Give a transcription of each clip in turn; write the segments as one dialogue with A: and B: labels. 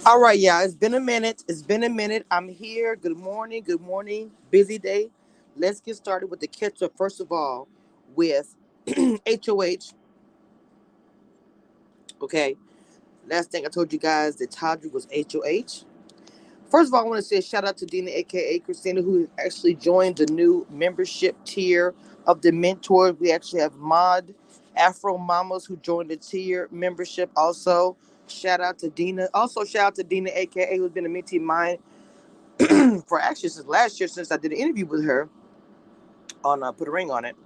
A: All right, yeah, it's been a minute. It's been a minute. I'm here. Good morning. Good morning. Busy day. Let's get started with the catch up. First of all, with HOH. Okay. Last thing I told you guys that Todrick was HOH. First of all, I want to say a shout out to Dina, aka Christina, who actually joined the new membership tier of the mentors. We actually have Mod Afro Mamas who joined the tier membership also. Shout out to Dina. Also, shout out to Dina, aka who's been a mentee of mine for actually since last year, since I did an interview with her on Put a Ring on It.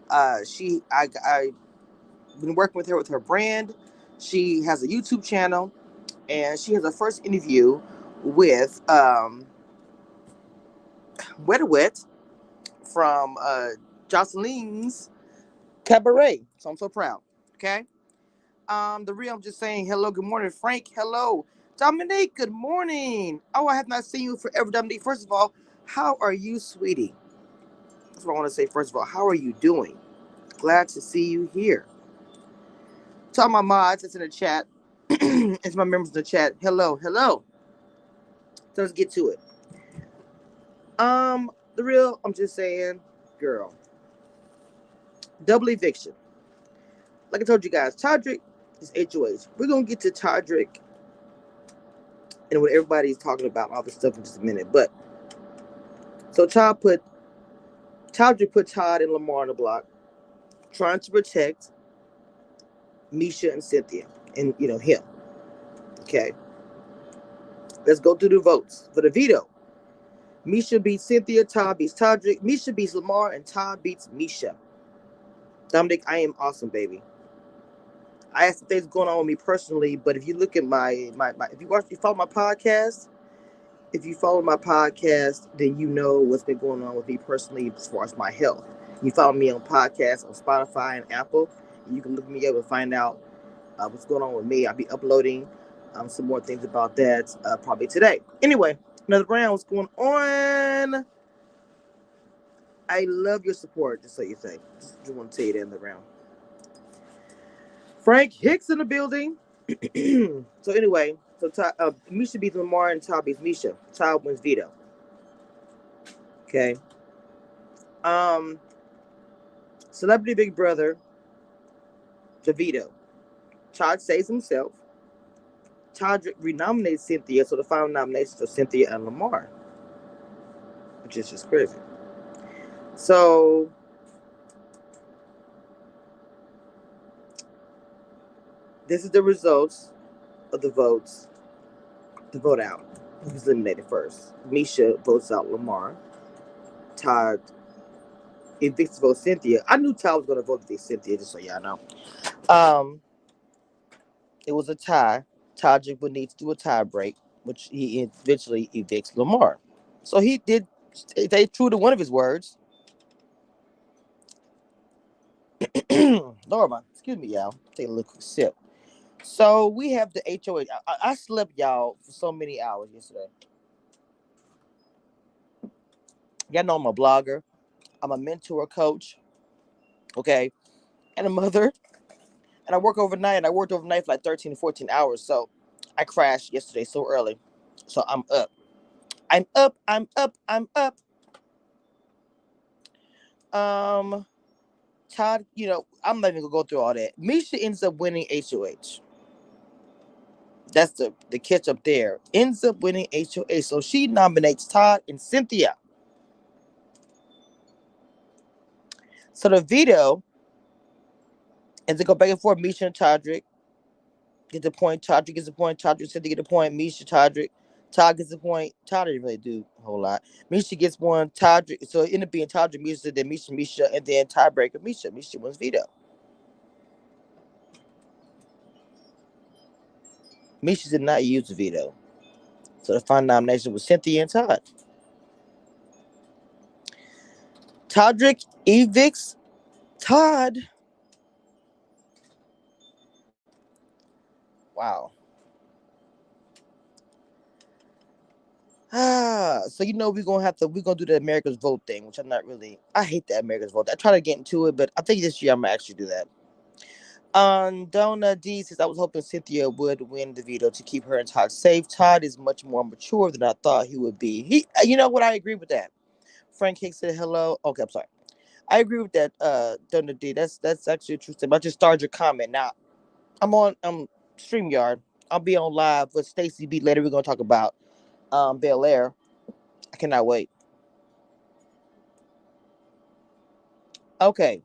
A: I been working with her brand. She has a YouTube channel, and she has a first interview with Wet Wet from Jocelyn's Cabaret. So I'm so proud. Okay. The real, I'm just saying hello, good morning, Frank. Hello, Dominique. Good morning. Oh, I have not seen you forever, Dominique. First of all, how are you, sweetie? That's what I want to say. First of all, how are you doing? Glad to see you here. To all my mods that's in the chat, it's my members in the chat. Hello, hello. So let's get to it. The real, I'm just saying, girl, double eviction. Like I told you guys, Todrick is HOH. We're gonna get to Todrick and what everybody's talking about, all this stuff in just a minute. But so Todrick put Todd and Lamar on the block, trying to protect Misha and Cynthia, and him. Okay, let's go through the votes for the veto. Misha beats Cynthia, Todd beats Todrick, Misha beats Lamar, and Todd beats Misha. Dominic, I am awesome, baby. I have some things going on with me personally, but if you look at my if you follow my podcast, if you follow my podcast, then you know what's been going on with me personally as far as my health. You follow me on podcasts on Spotify and Apple. And you can look me up and find out what's going on with me. I'll be uploading some more things about that probably today. Anyway, another round. What's going on? I love your support, just so you think. Just want to tell you that in the round. Frank Hicks in the building. So anyway, Misha beats Lamar and Todd beats Misha. Todd wins veto. Okay. Um, Celebrity Big Brother to veto. Todd saves himself. Todd renominates Cynthia, so the final nominations are Cynthia and Lamar, which is just crazy. So this is the results of the votes. The vote out. He was eliminated first. Misha votes out Lamar. Todd evicts vote Cynthia. I knew Todd was going to vote for Cynthia, just so y'all know. Um, it was a tie. Todrick would need to do a tie break, which he eventually evicts Lamar. So he did stay true to one of his words. Lord, excuse me, y'all. Take a little quick sip. So we have the HOH. I slept, y'all, for so many hours yesterday. Y'all know I'm a blogger. I'm a mentor coach. Okay. And a mother. And I work overnight. And I worked overnight for like 13 to 14 hours. So I crashed yesterday so early. So I'm up. I'm up. I'm up. I'm up. Um, Todd, I'm not even gonna go through all that. Misha ends up winning HOH. That's the catch up there. Ends up winning HOH. So she nominates Todd and Cynthia. So the veto, and to go back and forth, Misha and Todrick get the point. Todrick gets the point. Todrick said to get the point. Misha, Todrick. Todd gets the point. Todd didn't really do a whole lot. Misha gets one. Todrick. So it ended up being Todrick, Misha, then Misha, and then tiebreaker Misha. Misha wins veto. Misha did not use the veto. So the final nomination was Cynthia and Todd. Todrick evicts Todd. Wow. So we're gonna do the America's Vote thing, which I'm not really. I hate the America's Vote. I try to get into it, but I think this year I'm gonna actually do that. Donna D says, I was hoping Cynthia would win the veto to keep her and Todd safe. Todd is much more mature than I thought he would be. You know what? I agree with that. Frank Hicks said hello. Okay, I'm sorry. I agree with that, Donna D. That's actually a true statement. I just started your comment. Now, I'm on StreamYard. I'll be on live with Stacy B later. We're gonna talk about Bel Air. I cannot wait. Okay.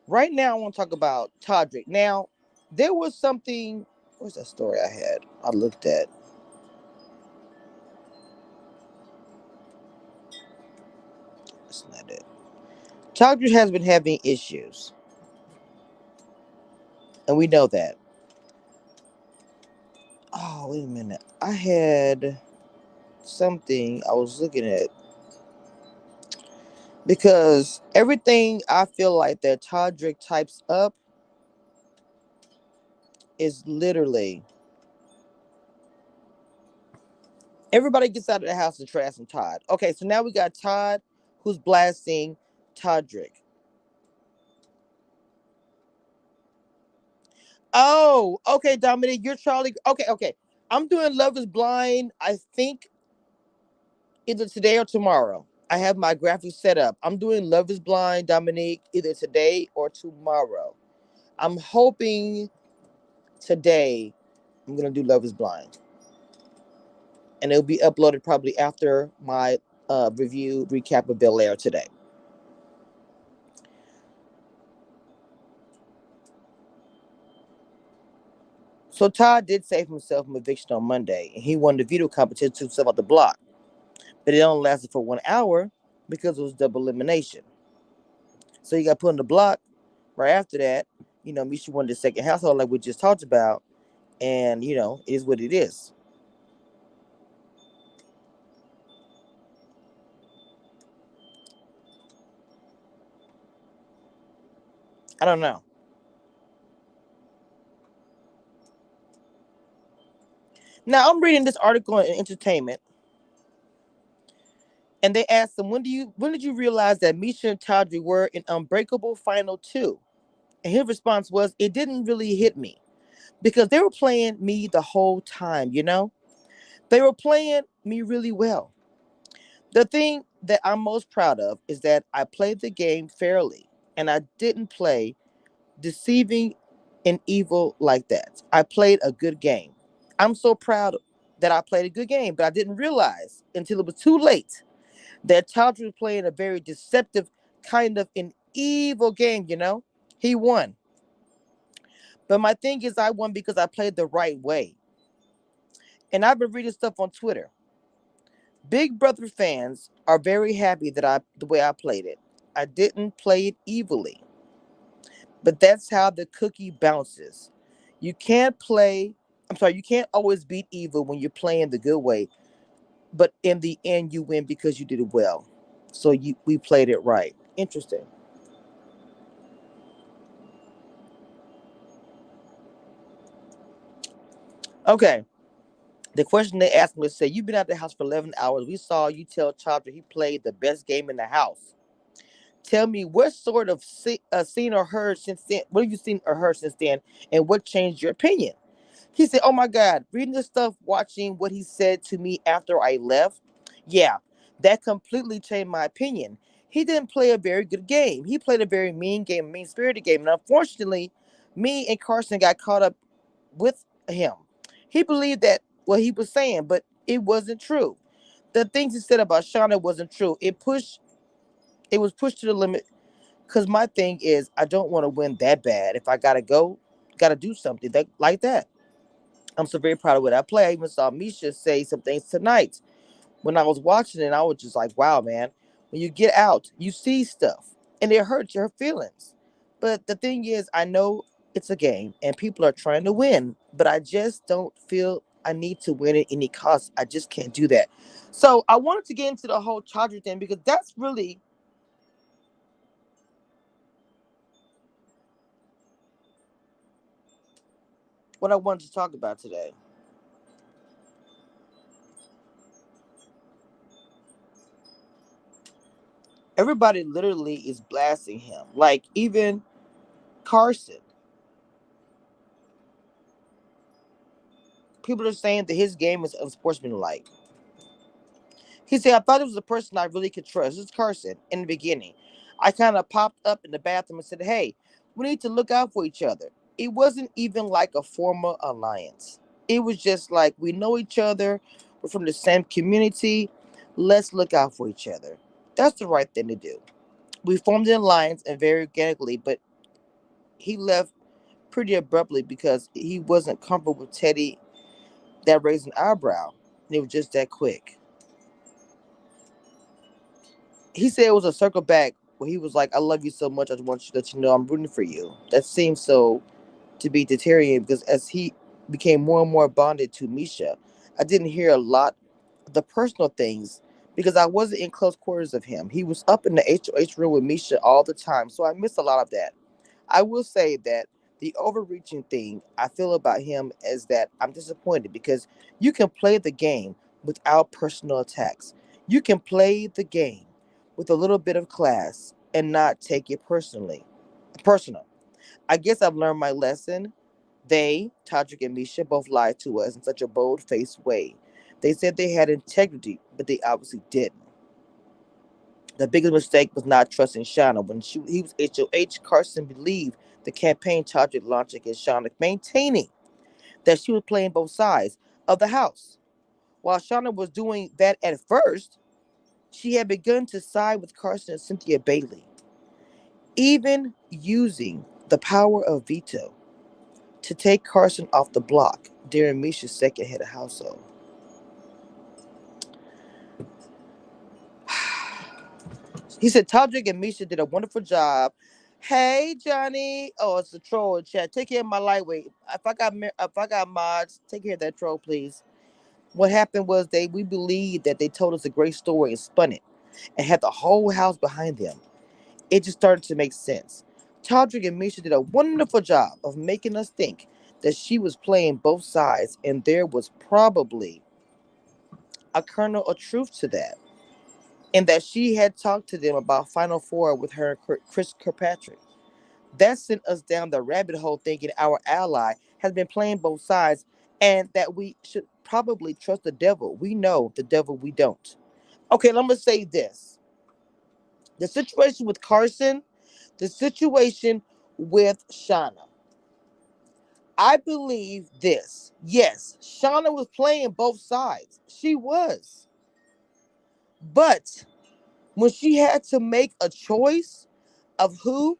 A: Right now I want to talk about Todrick. Now, there was something, where's that story I had? I looked at. That's not it. Todrick has been having issues. And we know that. Oh, wait a minute. I had something I was looking at. Because everything I feel like that Todrick types up is literally everybody gets out of the house to trash and Todd. Okay, so now we got Todd who's blasting Todrick. Oh, okay, Dominic, you're Charlie. Okay, okay. I'm doing Love is Blind, I think either today or tomorrow. I have my graphics set up. I'm doing Love is Blind, Dominique, either today or tomorrow. I'm hoping today I'm going to do Love is Blind. And it'll be uploaded probably after my review recap of Bel Air today. So Todd did save himself from eviction on Monday, and he won the veto competition to himself off the block. But it only lasted for 1 hour because it was double elimination. So he got put on the block right after that. Misha won the second household like we just talked about, and it is what it is. I don't know. Now I'm reading this article in Entertainment, and they asked him, when did you realize that Misha and Todrick were in Unbreakable Final 2? And his response was, it didn't really hit me because they were playing me the whole time. They were playing me really well. The thing that I'm most proud of is that I played the game fairly and I didn't play deceiving and evil like that. I played a good game. I'm so proud that I played a good game, but I didn't realize until it was too late that Todrick was playing a very deceptive, kind of an evil game. He won. But my thing is, I won because I played the right way. And I've been reading stuff on Twitter. Big Brother fans are very happy that the way I played it. I didn't play it evilly. But that's how the cookie bounces. You can't play, I'm sorry, you can't always beat evil when you're playing the good way. But in the end, you win because you did it well. So we played it right. Interesting. Okay. The question they asked me say, you've been at the house for 11 hours. We saw you tell Chandra he played the best game in the house. Tell me what sort of seen or heard since then. What have you seen or heard since then, and what changed your opinion? He said, "Oh my God, reading this stuff, watching what he said to me after I left, yeah, that completely changed my opinion. He didn't play a very good game. He played a very mean game, mean spirited game, and unfortunately, me and Carson got caught up with him. He believed that what he was saying, but it wasn't true. The things he said about Shauna wasn't true. It was pushed to the limit. Because my thing is, I don't want to win that bad. If I gotta go, gotta do something like that. I'm so very proud of what I play. I even saw Misha say some things tonight when I was watching it. I was just like, wow, man. When you get out, you see stuff, and it hurts your feelings. But the thing is, I know it's a game, and people are trying to win, but I just don't feel I need to win at any cost. I just can't do that. So I wanted to get into the whole Charger thing because that's really what I wanted to talk about today. Everybody literally is blasting him. Like, even Carson. People are saying that his game is unsportsmanlike. He said, I thought it was a person I really could trust. This is Carson in the beginning. I kind of popped up in the bathroom and said, hey, we need to look out for each other. It wasn't even like a formal alliance. It was just like, we know each other. We're from the same community. Let's look out for each other. That's the right thing to do. We formed an alliance and very organically, but he left pretty abruptly because he wasn't comfortable with Teddy that raised an eyebrow. And it was just that quick. He said it was a circle back where he was like, I love you so much, I just want you to let you know I'm rooting for you. That seems so to be deteriorating because as he became more and more bonded to Misha, I didn't hear a lot of the personal things because I wasn't in close quarters of him. He was up in the HOH room with Misha all the time, so I missed a lot of that. I will say that the overreaching thing I feel about him is that I'm disappointed because you can play the game without personal attacks. You can play the game with a little bit of class and not take it personal. I guess I've learned my lesson. They, Todrick and Misha, both lied to us in such a bold-faced way. They said they had integrity, but they obviously didn't. The biggest mistake was not trusting Shauna. When he was HOH, Carson believed the campaign Todrick launched against Shauna, maintaining that she was playing both sides of the house. While Shauna was doing that at first, she had begun to side with Carson and Cynthia Bailey, even using the power of veto to take Carson off the block during Misha's second head of household. He said Todrick and Misha did a wonderful job. Hey Johnny, oh it's a troll in chat. Take care of my lightweight. If I got mods, take care of that troll, please. What happened was we believed that they told us a great story and spun it, and had the whole house behind them. It just started to make sense. Todrick and Misha did a wonderful job of making us think that she was playing both sides, and there was probably a kernel of truth to that, and that she had talked to them about Final Four with her and Chris Kirkpatrick. That sent us down the rabbit hole thinking our ally has been playing both sides and that we should probably trust the devil. We know the devil we don't. Okay, let me say this. The situation with Carson, the situation with Shauna. I believe this. Yes, Shauna was playing both sides. She was. But when she had to make a choice of who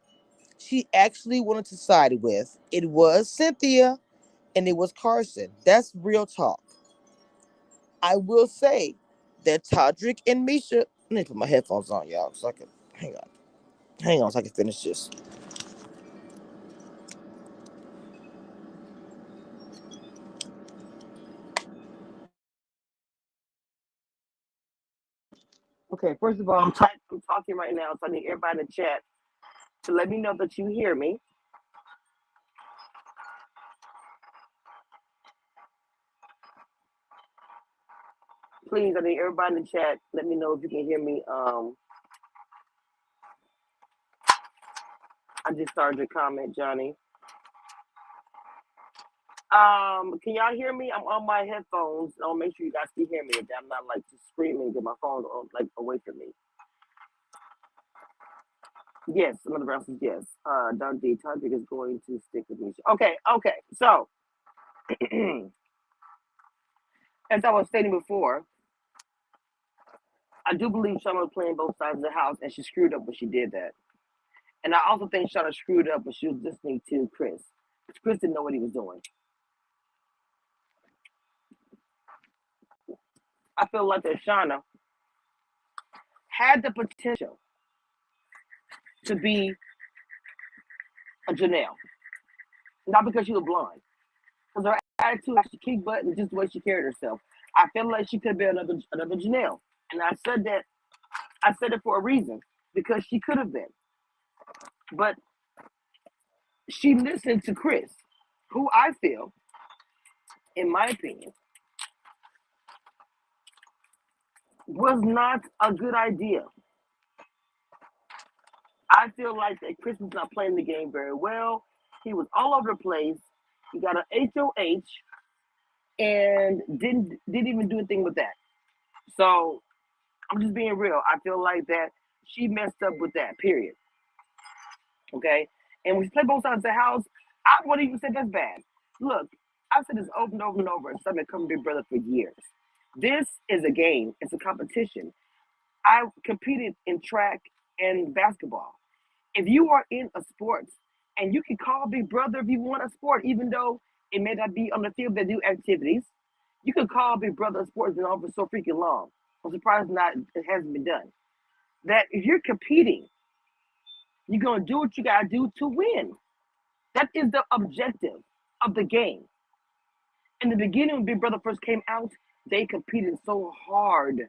A: she actually wanted to side with, it was Cynthia and it was Carson. That's real talk. I will say that Todrick and Misha. Let me put my headphones on, y'all, so I can hang on. Hang on, so I can finish this. Okay, first of all, I'm talking right now, so I need everybody in the chat to let me know that you hear me. Please, I need everybody in the chat. Let me know if you can hear me. I just started your comment, Johnny. Can y'all hear me? I'm on my headphones. I'll make sure you guys can hear me. I'm not like just screaming with my phone like away from me. Yes, another round says yes. Dundee, Todrick is going to stick with me. Okay. So, as I was stating before, I do believe Shauna was playing both sides of the house, and she screwed up when she did that. And I also think Shauna screwed up when she was listening to Chris. Chris didn't know what he was doing. I feel like that Shauna had the potential to be a Janelle. Not because she was blind. Because her attitude, she kicked butt, and just the way she carried herself. I feel like she could be another Janelle. And I said it for a reason. Because she could have been. But she listened to Chris, who I feel, in my opinion, was not a good idea.
B: I feel like that Chris was not playing the game very well. He was all over the place. He got an HOH and didn't even do anything with that. So I'm just being real. I feel like that she messed up with that. Period. Okay. And when you play both sides of the house, I wouldn't even say that's bad. Look, I've said this over and over and over. And something come Big Brother for years. This is a game. It's a competition. I competed in track and basketball. If you are in a sport and you can call Big Brother if you want a sport, even though it may not be on the field that do activities, you can call Big Brother a sport that's been on for so freaking long. I'm surprised not it hasn't been done. That if you're competing, you're gonna do what you gotta do to win. That is the objective of the game. In the beginning, when Big Brother first came out, they competed so hard.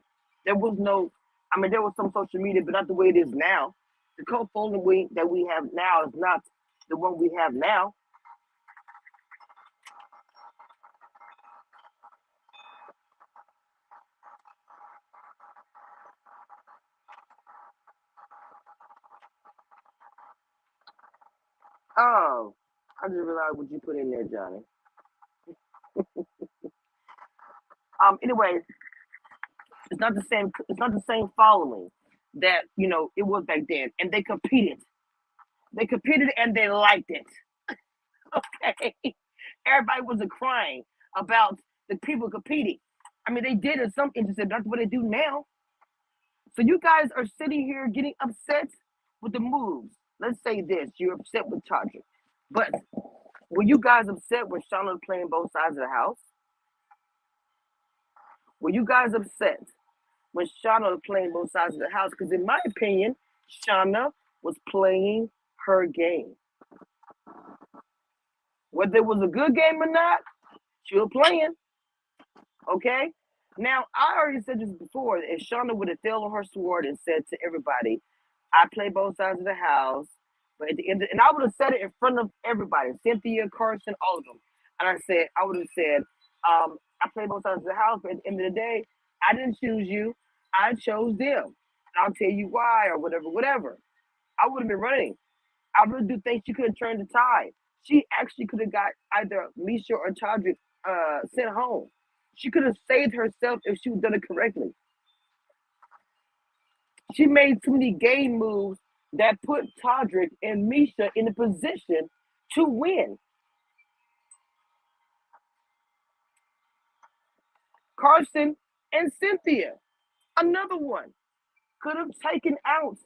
B: There was no, I mean, there was some social media, but not the way it is now. The cult following that we have now is not the one we have now. Oh, I just realized what you put in there, Johnny. Anyway, it's not the same. It's not the same following that it was back then, and they competed. They competed and they liked it. Okay, everybody wasn't crying about the people competing. I mean, they did in some instances, but that's what they do now. So you guys are sitting here getting upset with the moves. Let's say this: you're upset with Todrick, but were you guys upset when Shauna was playing both sides of the house? Were you guys upset when Shauna was playing both sides of the house? Because in my opinion, Shauna was playing her game. Whether it was a good game or not, she was playing. Okay? Now, I already said this before. If Shauna would have fell on her sword and said to everybody, I play both sides of the house, but at the end, and I would have said it in front of everybody, Cynthia, Carson, all of them. And I would have said, I play both sides of the house, but at the end of the day, I didn't choose you. I chose them. And I'll tell you why or whatever, whatever. I would have been running. I really do think she could have turned the tide. She actually could have got either Misha or Todrick sent home. She could have saved herself if she would done it correctly. She made too many game moves that put Todrick and Misha in a position to win. Carson and Cynthia, another one, could have taken out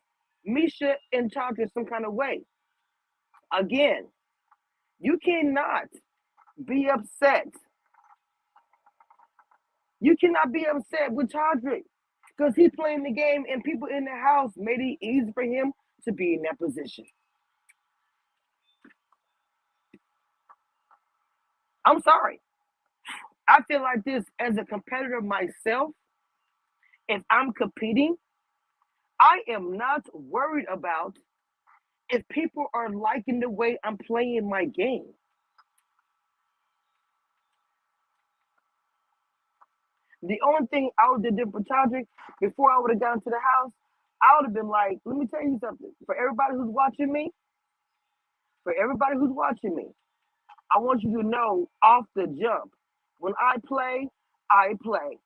B: Misha and Todrick some kind of way. Again, you cannot be upset. You cannot be upset with Todrick because he's playing the game and people in the house made it easy for him to be in that position. I'm sorry. I feel like this as a competitor myself. If I'm competing, I am not worried about if people are liking the way I'm playing my game. The only thing I would have did for Todrick before I would have gone to the house, I would have been like, let me tell you something. For everybody who's watching me, I want you to know off the jump, when I play, I play.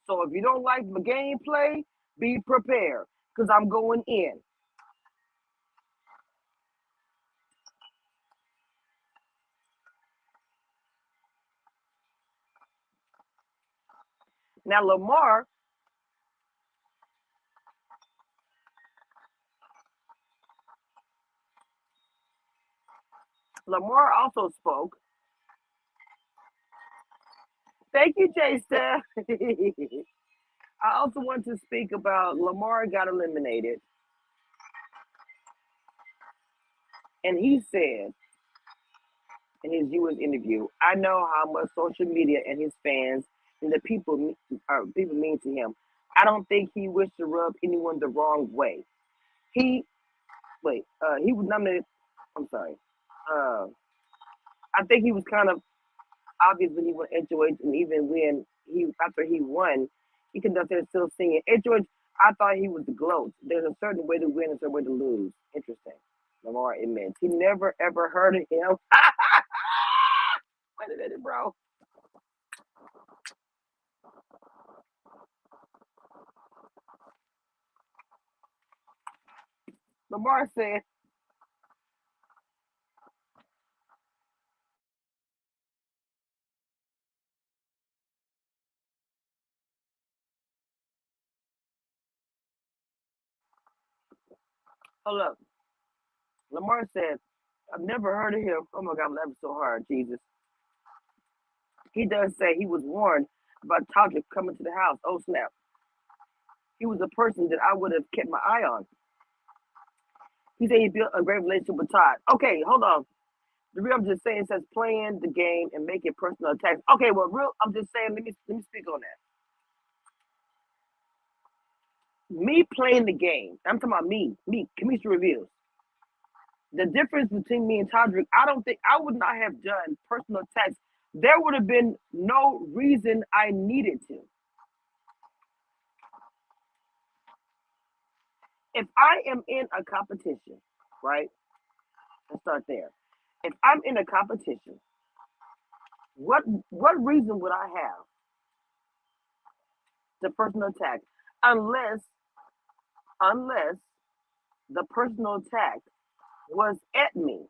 B: So if you don't like my gameplay, be prepared because I'm going in. Now Lamar also spoke. Thank you, Jay Steph. I also want to speak about Lamar got eliminated. And he said in his US interview, I know how much social media and his fans and the people mean to him. I don't think he wished to rub anyone the wrong way. He he was nominated. I'm sorry. Uh, I think he was kind of obvious when he went HOH, and even when he after he won, he conducted still singing HOH. I thought he was the GOAT. There's a certain way to win and a certain way to lose. Interesting. Lamar admits he never ever heard of him. Wait a minute, bro. Lamar said, hold up. Lamar said, I've never heard of him. Oh my God, I'm laughing so hard, Jesus. He does say he was warned about Todrick coming to the house. Oh snap. He was a person that I would have kept my eye on. He said he built a great relationship with Todd. Okay, hold on. The real I'm just saying says playing the game and making personal attacks. Okay, well, real I'm just saying. Let me speak on that. Me playing the game. I'm talking about me. Chemistry reveals the difference between me and Todrick. I don't think I would not have done personal attacks. There would have been no reason I needed to. If I am in a competition, right? Let's start there. If I'm in a competition, what reason would I have to personal attack unless the personal attack was at me?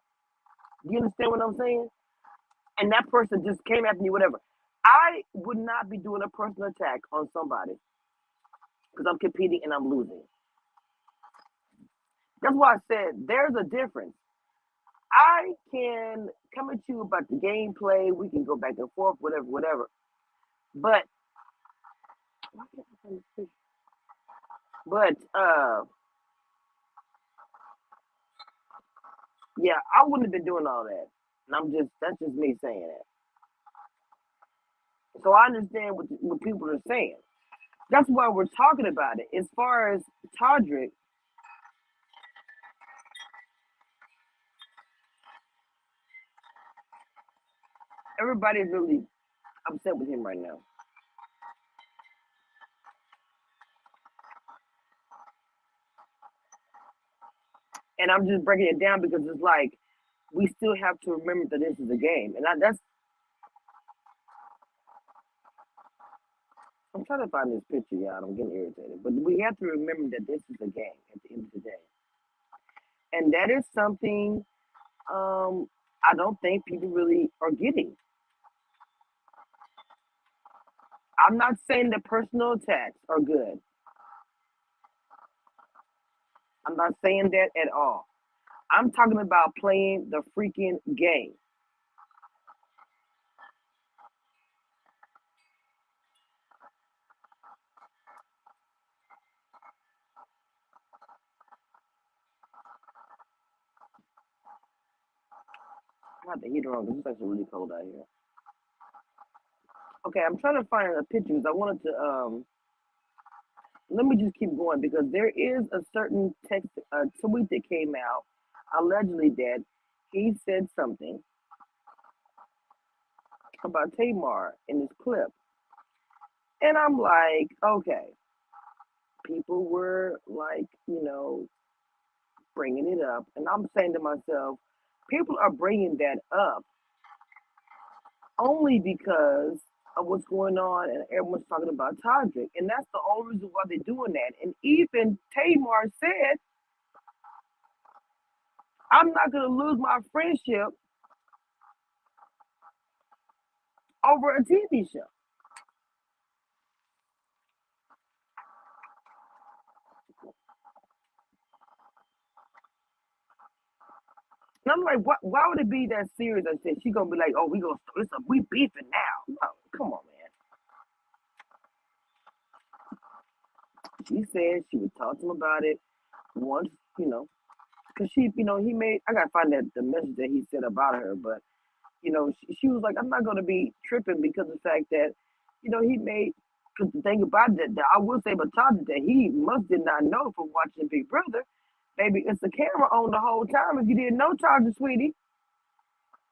B: Do you understand what I'm saying? And that person just came at me, whatever. I would not be doing a personal attack on somebody because I'm competing and I'm losing. That's why I said there's a difference. I can come at you about the gameplay. We can go back and forth, whatever. But yeah, I wouldn't have been doing all that. And that's just me saying that. So I understand what people are saying. That's why we're talking about it. As far as Todrick, everybody's really upset with him right now. And I'm just breaking it down because it's like we still have to remember that this is a game. And I'm trying to find this picture, y'all. I'm getting irritated. But we have to remember that this is a game at the end of the day. And that is something I don't think people really are getting. I'm not saying that personal attacks are good. I'm not saying that at all. I'm talking about playing the freaking game. I have the heater on because it's actually really cold out here. Okay, I'm trying to find a picture because I wanted to. Let me just keep going because there is a certain text tweet that came out allegedly that he said something about Tamar in this clip, and I'm like, okay, people were like, bringing it up, and I'm saying to myself, people are bringing that up only because of what's going on, and everyone's talking about Todrick, and that's the only reason why they're doing that. And even Tamar said, I'm not going to lose my friendship over a TV show. And I'm like, why would it be that serious? I said, she's going to be like, oh, we beefing now. No, come on, man. She said she would talk to him about it once, because he made, I got to find the message that he said about her, but, she was like, I'm not going to be tripping because of the fact that, he made, because the thing about that I will say about Todd that he must did not know from watching Big Brother, baby, it's the camera on the whole time. If you didn't know, Todd, sweetie,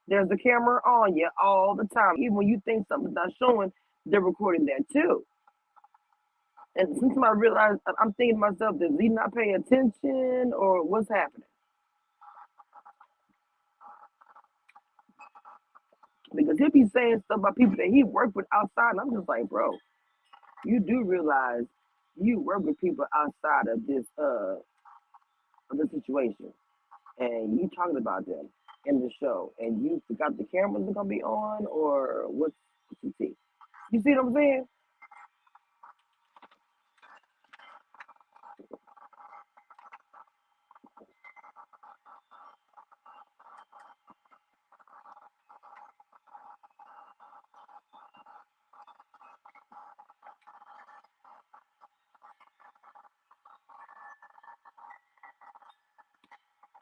B: there's a camera on you all the time. Even when you think something's not showing, they're recording that too. And since I realized, I'm thinking to myself, does he not pay attention or what's happening? Because he'll be saying stuff about people that he worked with outside, and I'm just like, bro, you do realize you work with people outside of this situation, and you talking about them in the show, and you forgot the cameras are gonna be on, or what's the tea? You see what I'm saying?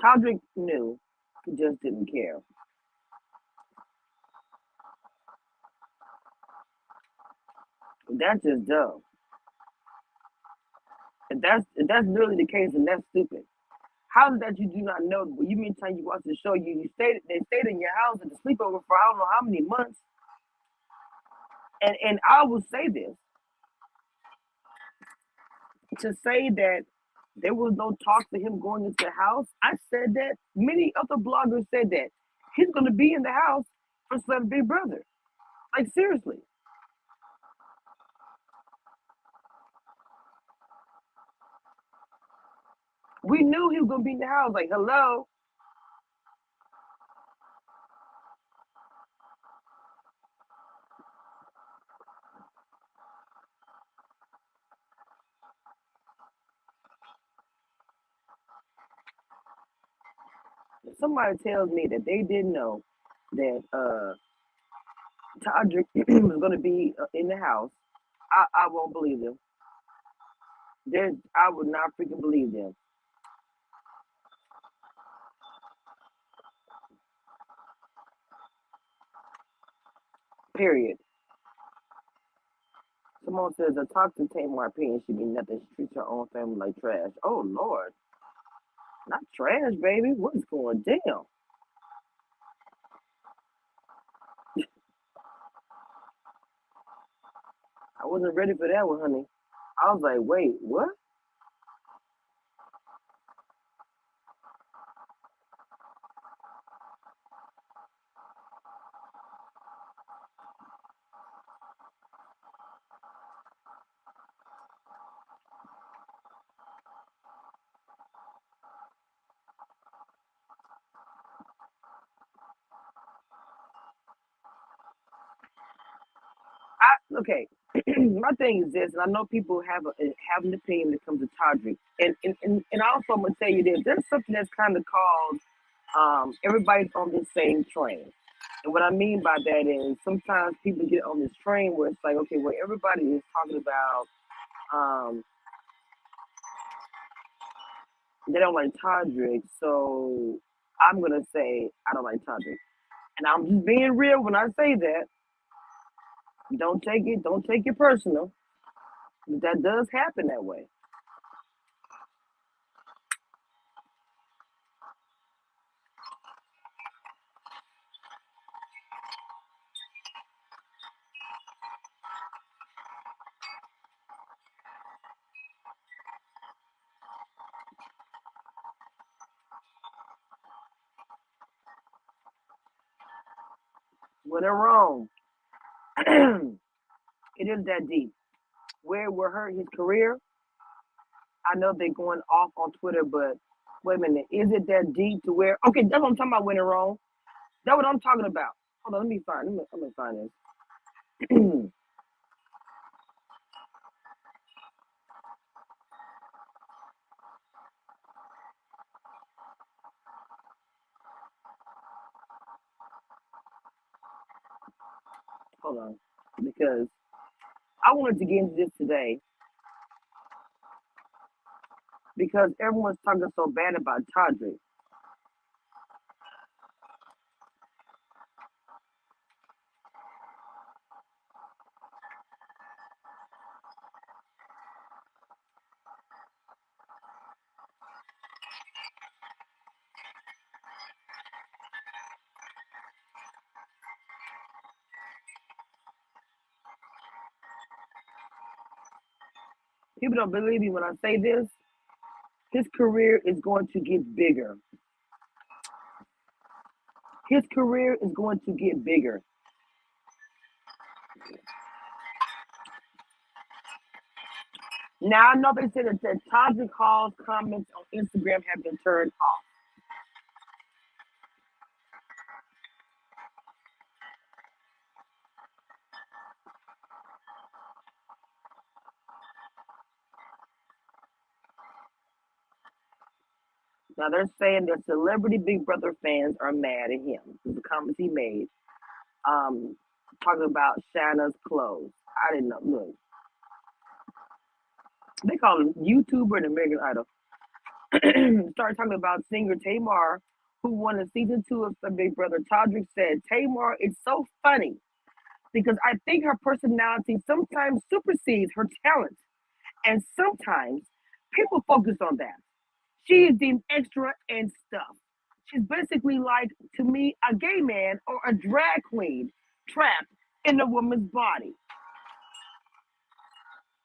B: Todrick knew, he just didn't care. That's just dumb. If that's really the case, then that's stupid. How is that you do not know? Well, you mean time you watch the show, they stayed in your house at the sleepover for I don't know how many months. And I will say this to say that there was no talk to him going into the house. I said that. Many other bloggers said that he's going to be in the house for some Big Brother. Like seriously, we knew he was going to be in the house. Like hello, if somebody tells me that they didn't know that Todrick was going to be in the house, I won't believe them. I would not freaking believe them. Period. Someone says a toxic Tamar opinion should be nothing. She treats her own family like trash. Oh Lord, not trash, baby. What's going down? I wasn't ready for that one, honey. I was like, wait, what? Okay. My thing is this, and I know people have an opinion when it comes to Todrick, and also I'm gonna tell you this. There's something that's kind of called everybody's on the same train. And what I mean by that is sometimes people get on this train where it's like, okay, well, everybody is talking about they don't like Todrick, so I'm gonna say I don't like Todrick. And I'm just being real when I say that. Don't take it personal. But that does happen that way. Well, they're wrong. It is that deep. Where will hurt his career? I know they're going off on Twitter, but wait a minute. Is it that deep to where? Okay, that's what I'm talking about. When they're wrong. That's what I'm talking about. Hold on, let me find. Let me find this. Hold on, because I wanted to get into this today because everyone's talking so bad about Todrick. People don't believe me when I say this. His career is going to get bigger. His career is going to get bigger. Now I know they said that Todrick Hall's comments on Instagram have been turned off. Now they're saying that celebrity Big Brother fans are mad at him. This is the comments he made, talking about Shanna's clothes. I didn't know. Look, they call him YouTuber and American Idol. Started talking about singer Tamar, who won a season 2 of the Big Brother. Todrick said, Tamar is so funny because I think her personality sometimes supersedes her talent. And sometimes people focus on that. She is deemed extra and stuff. She's basically like, to me, a gay man or a drag queen trapped in a woman's body.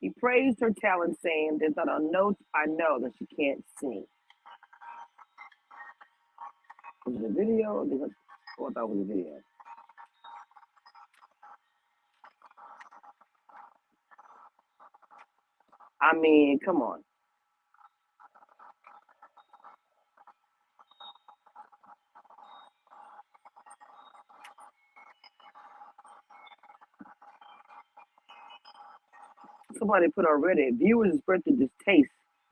B: He praised her talent, saying, there's not a note I know that she can't sing. Was it a video? Oh, I thought it was a video. I mean, come on. Somebody put on Reddit, viewers expressed their distaste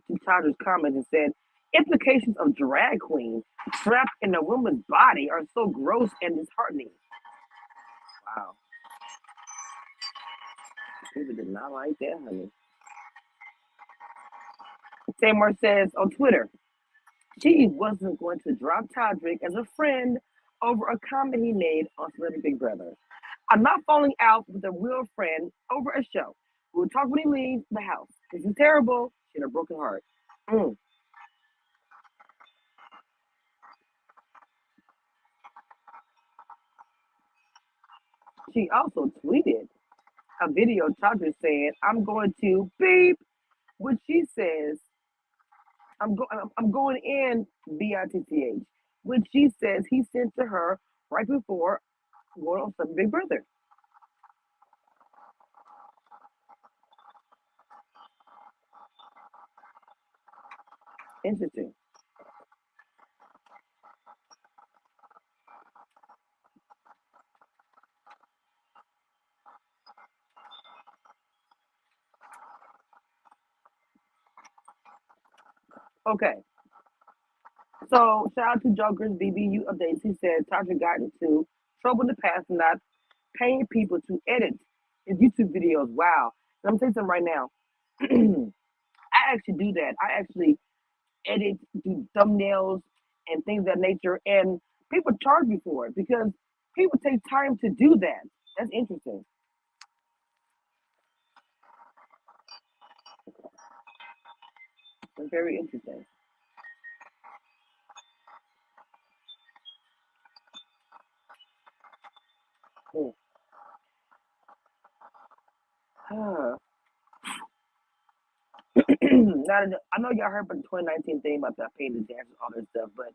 B: to Todrick's comments and said, implications of drag queen trapped in a woman's body are so gross and disheartening. Wow. People did not like that, honey. Tamar says on Twitter, she wasn't going to drop Todrick as a friend over a comment he made on Celebrity Big Brother. I'm not falling out with a real friend over a show. We'll talk when he leaves the house. This is terrible. She had a broken heart. She also tweeted a video Todrick saying, I'm going to beep, which she says, I'm going in BITTH, which she says he sent to her right before going on some Big Brother. Interesting. Okay. So shout out to Joker's BBU updates. He said Tasha got into trouble in the past and not paying people to edit his YouTube videos. Wow. And I'm saying something right now. I actually do that. I actually edit, do thumbnails and things of that nature. And people charge me for it because people take time to do that. That's interesting. It's very interesting. Mm. Now, I know y'all heard about the 2019 thing about that paying the dancers, all that stuff, but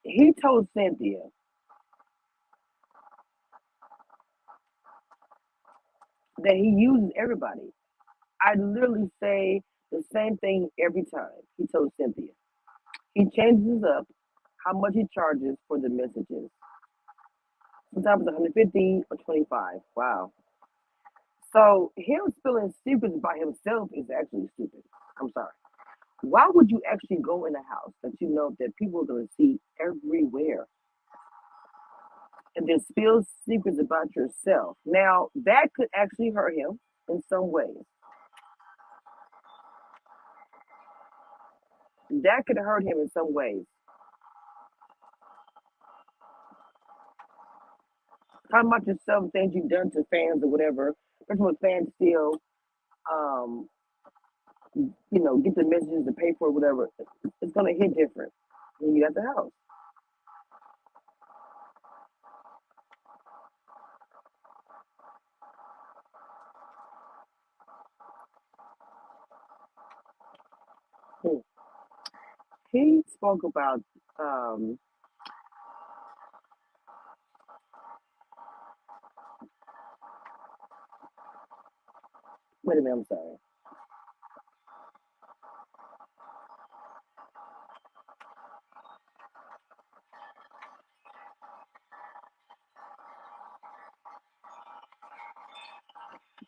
B: he told Cynthia that he uses everybody. I literally say the same thing every time. He told Cynthia. He changes up how much he charges for the messages. Sometimes it's 150 or 25. Wow. So him spilling secrets about himself is actually stupid. I'm sorry. Why would you actually go in a house that you know that people are going to see everywhere and then spill secrets about yourself? Now, that could actually hurt him in some ways. That could hurt him in some ways. Talking about yourself, things you've done to fans or whatever, especially when fans still, um, get the messages to pay for it, whatever. It's going to hit different when you at the house. he spoke about wait a minute, I'm sorry.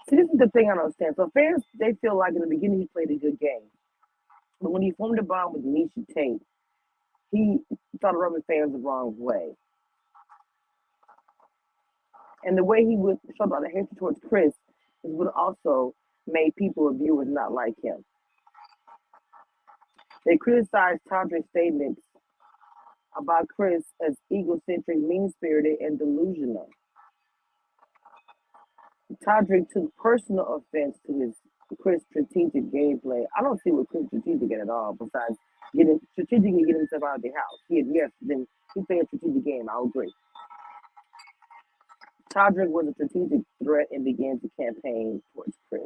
B: See, this is the thing I don't understand. So fans, they feel like in the beginning he played a good game. But when he formed a bond with Misha Tate, he started rubbing fans the wrong way. And the way he would show about the hatred towards Chris is what also made people and viewers not like him. They criticized Todrick's statements about Chris as egocentric, mean-spirited, and delusional. Todrick took personal offense to his Chris strategic gameplay. I don't see what Chris strategic at all, besides strategically getting himself out of the house. Yes, then he played a strategic game. I'll agree. Todrick was a strategic threat and began to campaign towards Chris.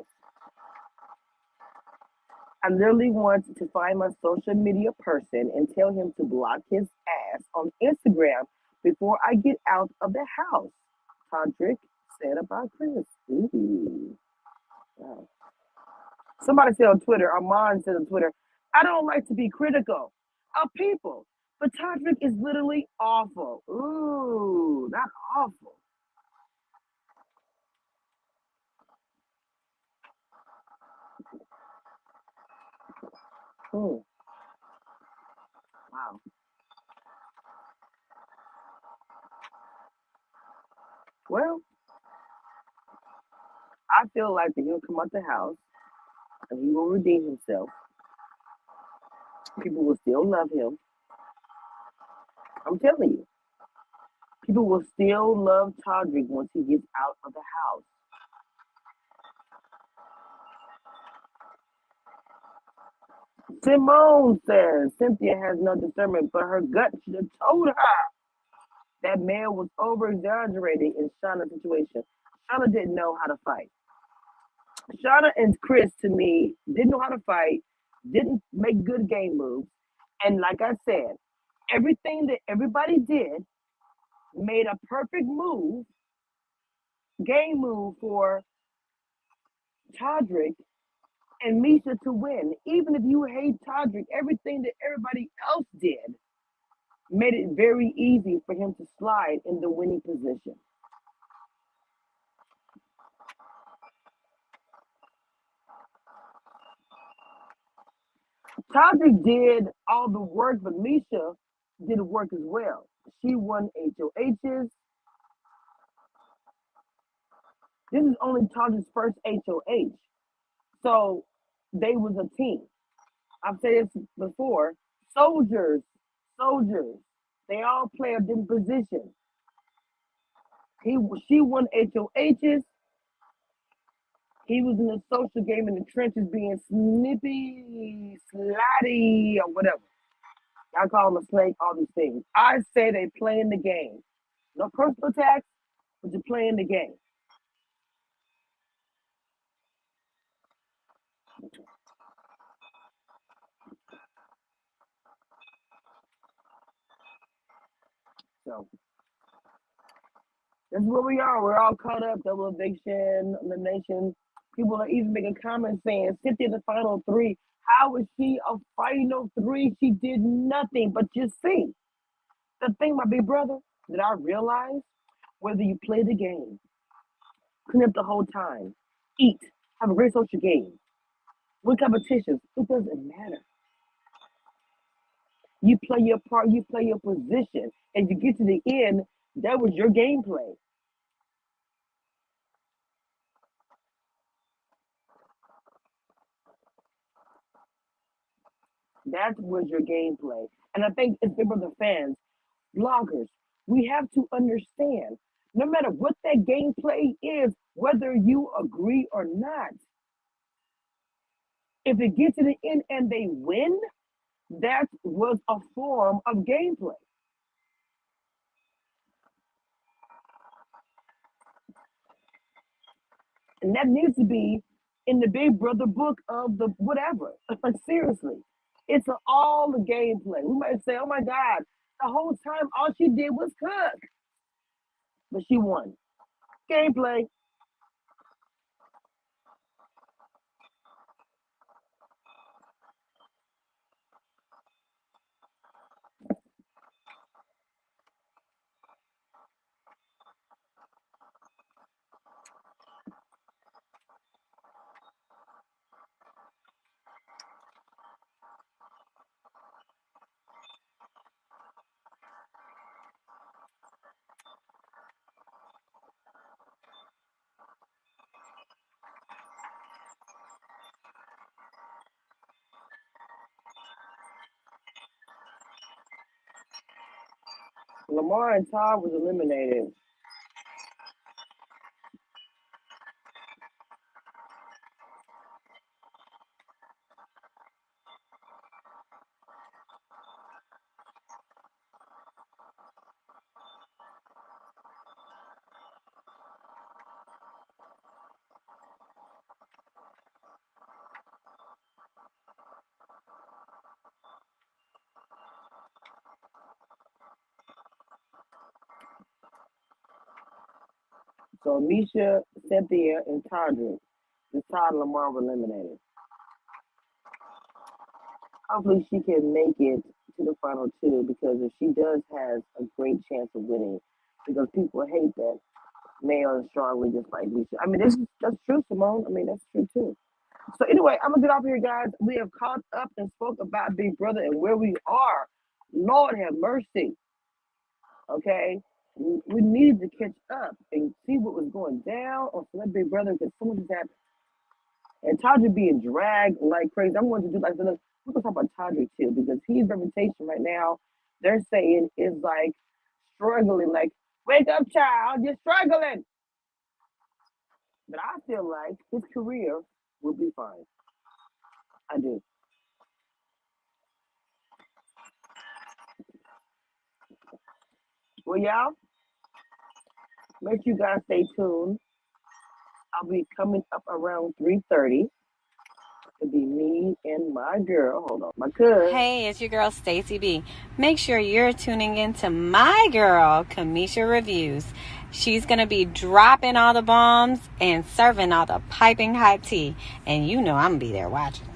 B: I literally want to find my social media person and tell him to block his ass on Instagram before I get out of the house, Todrick said about Chris. Ooh. Wow. Somebody said on Twitter, Armand said on Twitter, I don't like to be critical of people, but Todrick is literally awful. Ooh, not awful. Wow. Well, I feel like that he'll come out the house and he will redeem himself. People will still love him. I'm telling you. People will still love Todrick once he gets out of the house. Simone says Cynthia has no discernment, but her gut should have told her that man was over-exaggerating in Shauna's situation. Shauna didn't know how to fight. Shauna and Chris, to me, didn't know how to fight, didn't make good game moves. And like I said, everything that everybody did made a perfect move, game move for Todrick and Misha to win. Even if you hate Todrick, everything that everybody else did made it very easy for him to slide in the winning position. Todrick did all the work, but Misha did the work as well. She won HOHs. This is only Todrick's first HOH. So they was a team. I've said this before. Soldiers. They all play a different position. She won HOHs. He was in the social game in the trenches being snippy, slotty, or whatever. Y'all call him a snake, all these things. I say they playing the game. No personal attacks, but you're playing the game. So this is where we are. We're all caught up. Double eviction, elimination. People are even making comments saying Cynthia the final three. How is she a final three? She did nothing but just sing. The thing, my big brother, that I realized, whether you play the game, clean up the whole time, eat, have a great social game, win competitions, it doesn't matter. You play your part, you play your position, and you get to the end, that was your gameplay. That was your gameplay. And I think as Big Brother fans, bloggers, we have to understand, no matter what that gameplay is, whether you agree or not, if it gets to the end and they win, that was a form of gameplay. And that needs to be in the Big Brother book of the whatever. Seriously. It's all the gameplay. We might say, oh my God, the whole time all she did was cook. But she won. Gameplay. Lamar and Todd was eliminated. So Misha, Cynthia, and Todrick. The Todd and Lamar were eliminated. Hopefully she can make it to the final two, because if she does, has a great chance of winning, because people hate that male and strongly just like Misha. I mean, that's true, Simone. I mean, that's true too. So anyway, I'm gonna get off here, guys. We have caught up and spoke about Big Brother and where we are. Lord have mercy. Okay, we needed to catch up and see what was going down on Celeb Big Brother, because so much has happened. And Todrick being dragged like crazy. I'm going to do like we're gonna talk about Todrick too, because his reputation right now, they're saying, is like struggling. Like, wake up, child, you're struggling. But I feel like his career will be fine. I do. Well, y'all, make sure you guys stay tuned. I'll be coming up around 3:30. It'll be me and my girl. Hold on, my cousin.
C: Hey, it's your girl Stacy B. Make sure you're tuning in to my girl Kamisha Reviews. She's gonna be dropping all the bombs and serving all the piping hot tea, and you know I'm gonna be there watching.